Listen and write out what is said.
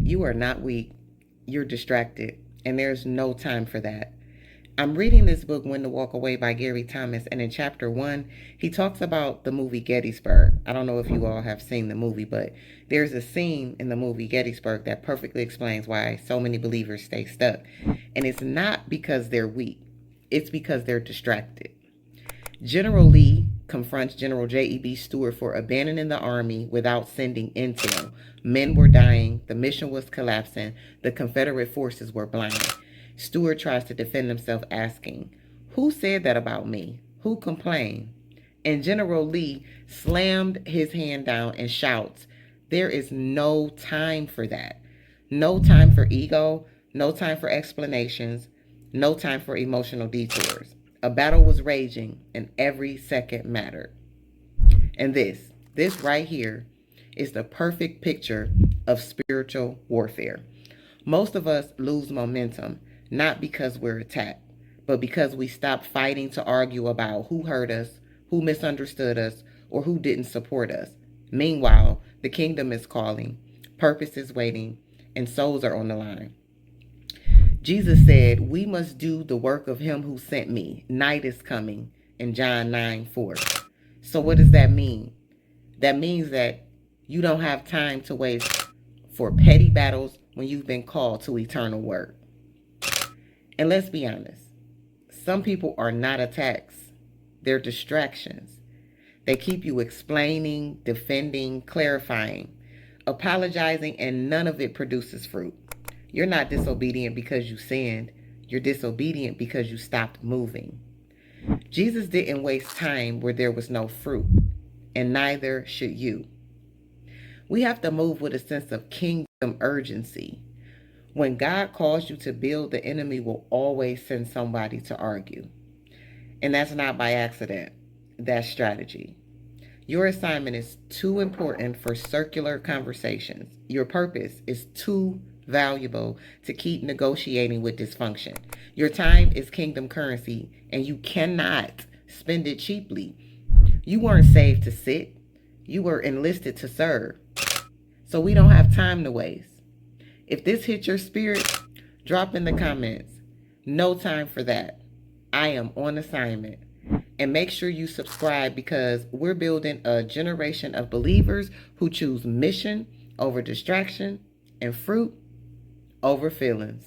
You are not weak. You're distracted, and there's no time for that. I'm reading this book, When to Walk Away by Gary Thomas, and in chapter 1, he talks about the movie Gettysburg. I don't know if you all have seen the movie, but there's a scene in the movie Gettysburg that perfectly explains why so many believers stay stuck. And it's not because they're weak. It's because they're distracted. General Lee confronts General J.E.B. Stuart for abandoning the army without sending intel. Men were dying, the mission was collapsing, the Confederate forces were blind. Stuart tries to defend himself, asking, "Who said that about me? Who complained?" And General Lee slammed his hand down and shouts, "There is no time for that. No time for ego, no time for explanations, no time for emotional detours." A battle was raging, and every second mattered. And this right here is the perfect picture of spiritual warfare. Most of us lose momentum, not because we're attacked, but because we stop fighting to argue about who hurt us, who misunderstood us, or who didn't support us. Meanwhile, the kingdom is calling, purpose is waiting, and souls are on the line. Jesus said, "We must do the work of him who sent me. Night is coming," in John 9:4. So what does that mean? That means that you don't have time to waste for petty battles when you've been called to eternal work. And let's be honest, some people are not attacks. They're distractions. They keep you explaining, defending, clarifying, apologizing, and none of it produces fruit. You're not disobedient because you sinned. You're disobedient because you stopped moving. Jesus didn't waste time where there was no fruit, and neither should you. We have to move with a sense of kingdom urgency. When God calls you to build, the enemy will always send somebody to argue. And that's not by accident. That's strategy. Your assignment is too important for circular conversations. Your purpose is too valuable to keep negotiating with dysfunction. Your time is kingdom currency, and you cannot spend it cheaply. You weren't saved to sit. You were enlisted to serve. So we don't have time to waste. If this hit your spirit, drop in the comments, "No time for that. I am on assignment." And make sure you subscribe, because we're building a generation of believers who choose mission over distraction and fruit over feelings.